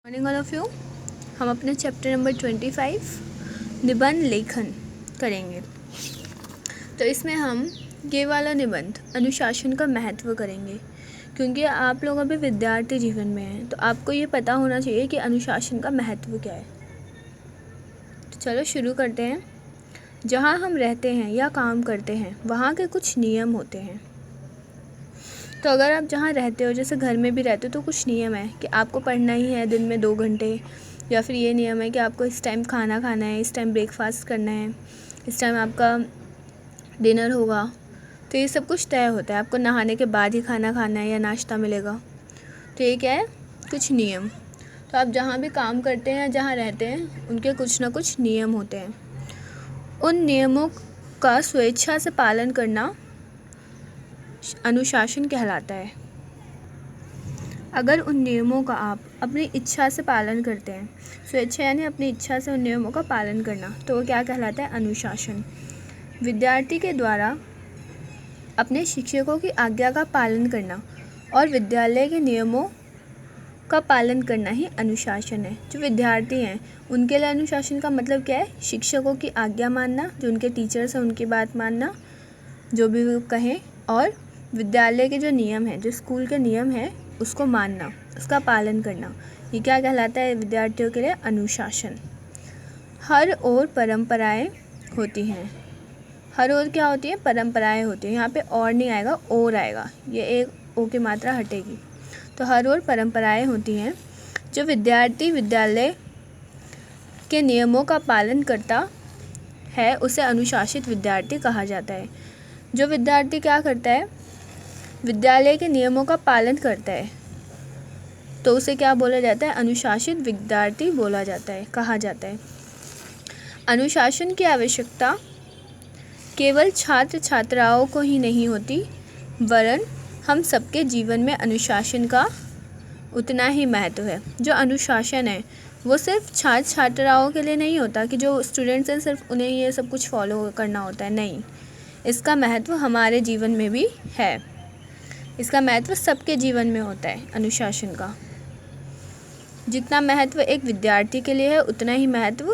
Morning all of you. हम अपने chapter number 25 निबंध लेखन करेंगे। तो इसमें हम ये वाला निबंध अनुशासन का महत्व करेंगे, क्योंकि आप लोग अभी विद्यार्थी जीवन में हैं, तो आपको ये पता होना चाहिए कि अनुशासन का महत्व क्या है। तो चलो शुरू करते हैं। जहाँ हम रहते हैं या काम करते हैं वहाँ के कुछ नियम होते हैं। तो अगर आप जहाँ रहते हो, जैसे घर में भी रहते हो, तो कुछ नियम है कि आपको पढ़ना ही है दिन में 2 घंटे, या फिर ये नियम है कि आपको इस टाइम खाना खाना है, इस टाइम ब्रेकफास्ट करना है, इस टाइम आपका डिनर होगा। तो ये सब कुछ तय होता है। आपको नहाने के बाद ही खाना खाना है या नाश्ता मिलेगा। तो ये क्या है? कुछ नियम। तो आप जहाँ भी काम करते हैं, जहाँ रहते हैं, उनके कुछ ना कुछ नियम होते हैं। उन नियमों का स्वेच्छा से पालन करना अनुशासन कहलाता है। अगर उन नियमों का आप अपनी इच्छा से पालन करते हैं, स्वेच्छा यानी अपनी इच्छा से उन नियमों का पालन करना, तो वो क्या कहलाता है? अनुशासन। विद्यार्थी के द्वारा अपने शिक्षकों की आज्ञा का पालन करना और विद्यालय के नियमों का पालन करना ही अनुशासन है। जो विद्यार्थी हैं उनके लिए अनुशासन का मतलब क्या है? शिक्षकों की आज्ञा मानना, जो उनके टीचर्स हैं उनकी बात मानना, जो भी वो कहें, और विद्यालय के जो नियम हैं, जो स्कूल के नियम हैं, उसको मानना, उसका पालन करना, ये क्या कहलाता है विद्यार्थियों के लिए? अनुशासन। हर ओर परंपराएं होती हैं। हर ओर क्या होती है? परंपराएं होती हैं। यहाँ पे और नहीं आएगा, और आएगा, ये एक ओ की मात्रा हटेगी। तो हर ओर परंपराएं होती हैं। जो विद्यार्थी विद्यालय के नियमों का पालन करता है उसे अनुशासित विद्यार्थी कहा जाता है। जो विद्यार्थी क्या करता है? विद्यालय के नियमों का पालन करता है, तो उसे क्या बोला जाता है? अनुशासित विद्यार्थी बोला जाता है, कहा जाता है। अनुशासन की आवश्यकता केवल छात्र छात्राओं को ही नहीं होती, वरन हम सबके जीवन में अनुशासन का उतना ही महत्व है। जो अनुशासन है वो सिर्फ छात्र छात्राओं के लिए नहीं होता कि जो स्टूडेंट्स हैं सिर्फ उन्हें ये सब कुछ फॉलो करना होता है, नहीं। इसका महत्व हमारे जीवन में भी है। इसका महत्व सबके जीवन में होता है। अनुशासन का जितना महत्व एक विद्यार्थी के लिए है, उतना ही महत्व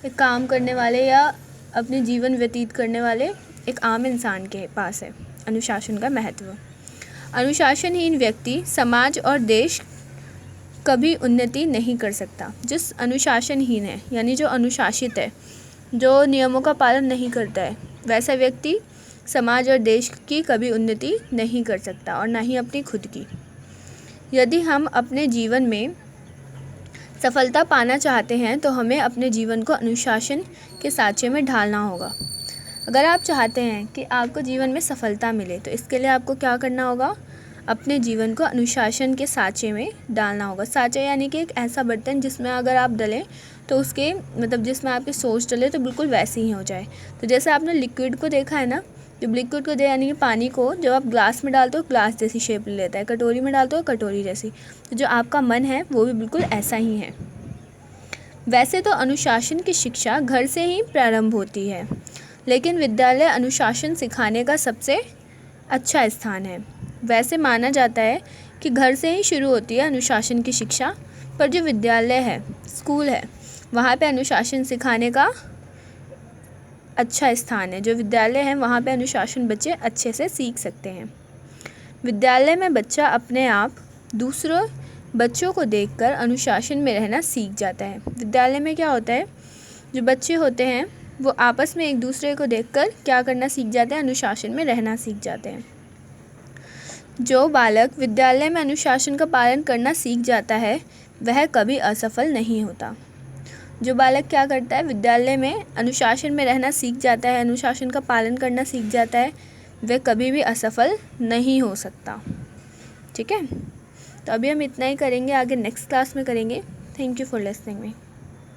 एक काम करने वाले या अपने जीवन व्यतीत करने वाले एक आम इंसान के पास है। अनुशासन का महत्व। अनुशासनहीन व्यक्ति समाज और देश कभी उन्नति नहीं कर सकता। जिस अनुशासनहीन है यानी जो अनुशासित है, जो नियमों का पालन नहीं करता है, वैसा व्यक्ति समाज और देश की कभी उन्नति नहीं कर सकता, और ना ही अपनी खुद की। यदि हम अपने जीवन में सफलता पाना चाहते हैं तो हमें अपने जीवन को अनुशासन के सांचे में ढालना होगा। अगर आप चाहते हैं कि आपको जीवन में सफलता मिले, तो इसके लिए आपको क्या करना होगा? अपने जीवन को अनुशासन के सांचे में डालना होगा। सांचा यानी कि एक ऐसा बर्तन जिसमें अगर आप डलें तो उसके मतलब जिसमें आपकी सोच डले तो बिल्कुल वैसे ही हो जाए। तो जैसे आपने लिक्विड को देखा है ना, जब लिक्विड को दे यानी कि पानी को जब आप ग्लास में डालते हो ग्लास जैसी शेप ले लेता है, कटोरी में डालते हो कटोरी जैसी। तो जो आपका मन है वो भी बिल्कुल ऐसा ही है। वैसे तो अनुशासन की शिक्षा घर से ही प्रारंभ होती है, लेकिन विद्यालय अनुशासन सिखाने का सबसे अच्छा स्थान है। वैसे माना जाता है कि घर से ही शुरू होती है अनुशासन की शिक्षा, पर जो विद्यालय है, स्कूल है, वहाँ पे अनुशासन सिखाने का अच्छा स्थान है। जो विद्यालय है वहाँ पे अनुशासन बच्चे अच्छे से सीख सकते हैं। विद्यालय में बच्चा अपने आप दूसरों बच्चों को देखकर अनुशासन में रहना सीख जाता है। विद्यालय में क्या होता है? जो बच्चे होते हैं वो आपस में एक दूसरे को देखकर क्या करना सीख जाते हैं? अनुशासन में रहना सीख जाते हैं। जो बालक विद्यालय में अनुशासन का पालन करना सीख जाता है वह कभी असफल नहीं होता। जो बालक क्या करता है? विद्यालय में अनुशासन में रहना सीख जाता है, अनुशासन का पालन करना सीख जाता है, वह कभी भी असफल नहीं हो सकता। ठीक है, तो अभी हम इतना ही करेंगे, आगे नेक्स्ट क्लास में करेंगे। Thank you for listening me.